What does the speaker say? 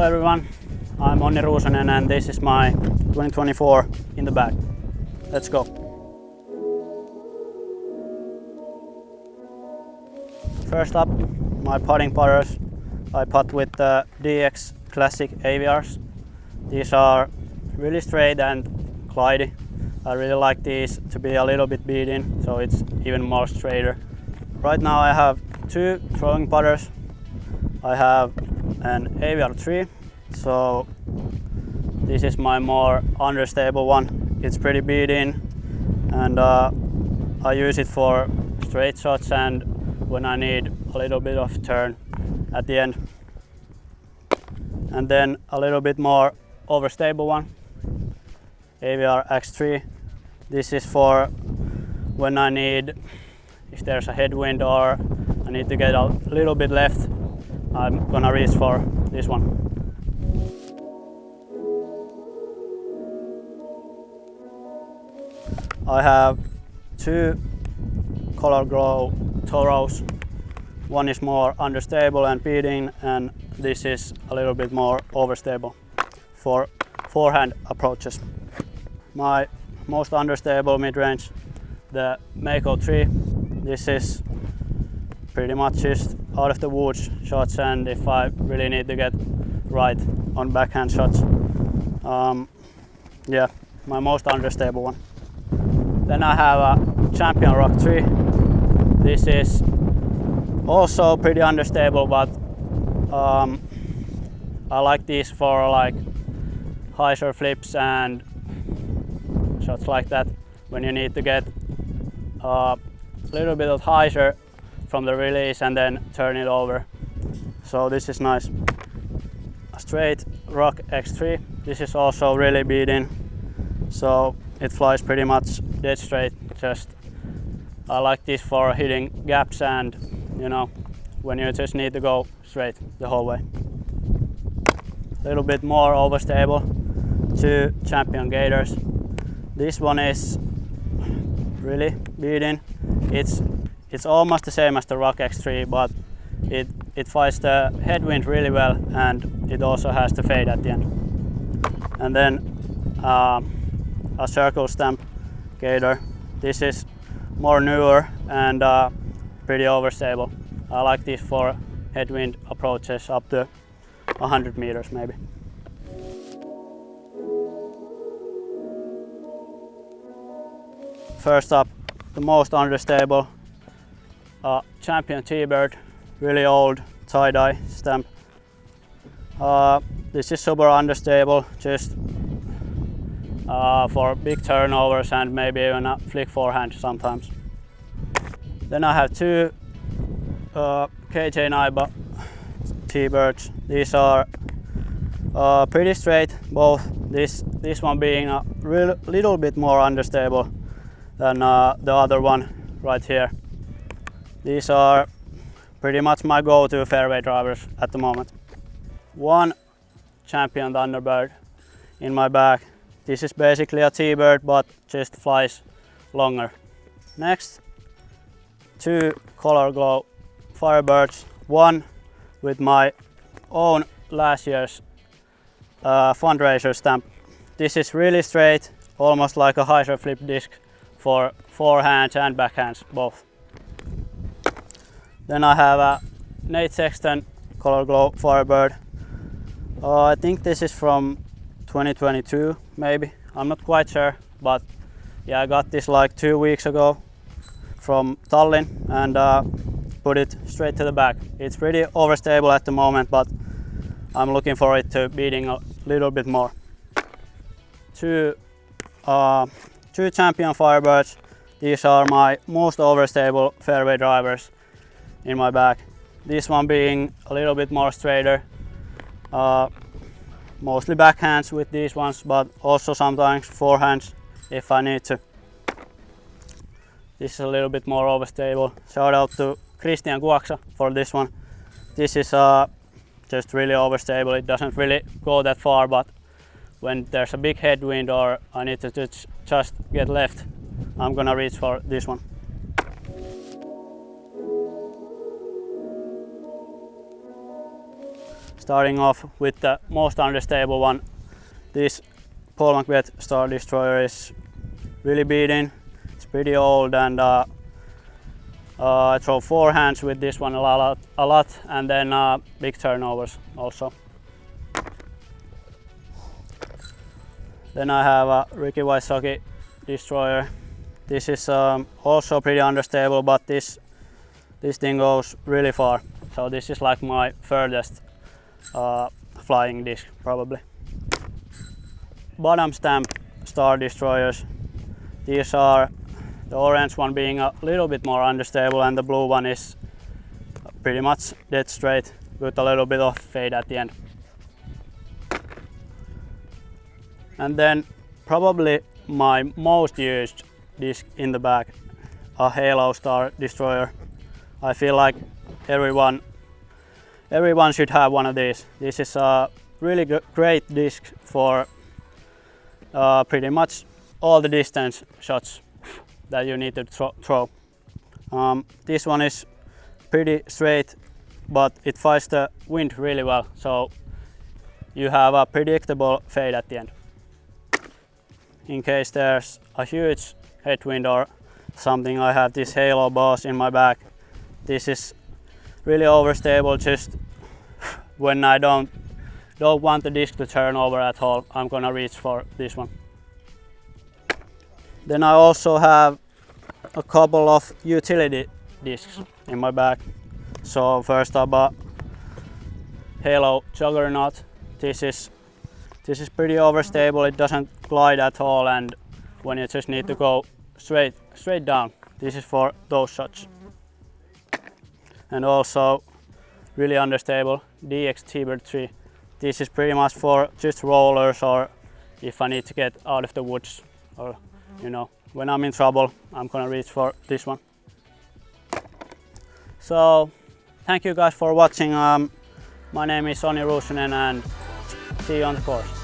everyone, I'm Onni Ruusunen and this is my 2024 in the bag. Let's go. First up, my putting putters. I putt with the DX Classic AVRs. These are really straight and glidey. I really like these to be a little bit beaten, so it's even more straighter. Right now I have two throwing putters. I have an AVR 3, so this is my more understable one. It's pretty beaten and I use it for straight shots and when I need a little bit of turn at the end. And then a little bit more overstable one, AVR X3. This is for when I need, if there's a headwind or I need to get a little bit left, I'm gonna reach for this one. I have two Color Glow Toros. One is more understable and beating, and this is a little bit more overstable for forehand approaches. My most understable mid-range, the Mako 3. This is pretty much just out of the woods shots, and if I really need to get right on backhand shots. Yeah, my most understable one. Then I have a Champion Rock 3. This is also pretty understable, but I like these for like hyzer flips and shots like that when you need to get a little bit of hyzer from the release and then turn it over. So this is nice. A straight Rock X3. This is also really beaten, so it flies pretty much dead straight. I like this for hitting gaps and, you know, when you just need to go straight the whole way. A little bit more overstable, two Champion Gators. This one is really beaten. It's almost the same as the Rock X3, but it fights the headwind really well and it also has the fade at the end. And then a Circle Stamp Gator. This is more newer and pretty overstable. I like this for headwind approaches up to 100 meters maybe. First up, the most understable, Champion T-Bird, really old tie-dye stamp. This is super understable, just for big turnovers and maybe even a flick forehand sometimes. Then I have two KJ Naiba T-Birds. These are pretty straight, both. This one being a little bit more understable than the other one right here. These are pretty much my go-to fairway drivers at the moment. One Champion Thunderbird in my bag. This is basically a T-Bird but just flies longer. Next, two Color Glow Firebirds. One with my own last year's fundraiser stamp. This is really straight, almost like a hyzer flip disc for forehands and backhands both. Then I have a Nate Sexton Color Glow Firebird. I think this is from 2022 maybe, I'm not quite sure, but yeah, I got this like 2 weeks ago from Tallinn and put it straight to the back. It's pretty overstable at the moment, but I'm looking for it to beating a little bit more. Two Champion Firebirds. These are my most overstable fairway drivers in my bag. This one being a little bit more straighter. Mostly backhands with these ones, but also sometimes forehands if I need to. This is a little bit more overstable. Shout out to Christian Guaksa for this one. This is just really overstable. It doesn't really go that far, but when there's a big headwind or I need to just get left, I'm gonna reach for this one. Starting off with the most unstable one. This Paul McBeth Star Destroyer is really beaten. It's pretty old, and I throw forehands with this one a lot, and then big turnovers also. Then I have a Ricky Wysocki Destroyer. This is also pretty unstable, but this thing goes really far. So this is like my furthest flying disc probably. Bottom stamp Star Destroyers. These are the orange one being a little bit more unstable, and the blue one is pretty much dead straight with a little bit of fade at the end. And then probably my most used disc in the bag, a Halo Star Destroyer. I feel like everyone should have one of these. This is a really great disc for pretty much all the distance shots that you need to throw. This one is pretty straight, but it fights the wind really well, so you have a predictable fade at the end. In case there's a huge headwind or something, I have this Halo Boss in my bag. This is really overstable. Just when I don't want the disc to turn over at all, I'm gonna reach for this one. Then I also have a couple of utility discs in my bag. So first up, a Halo Juggernaut. This is pretty overstable. It doesn't glide at all, and when you just need to go straight down, this is for those shots. And also really unstable DX T-Bird 3. This is pretty much for just rollers, or if I need to get out of the woods, or when I'm in trouble, I'm gonna reach for this one. So thank you guys for watching. My name is ONNI RUUSUNEN, and see you on the course.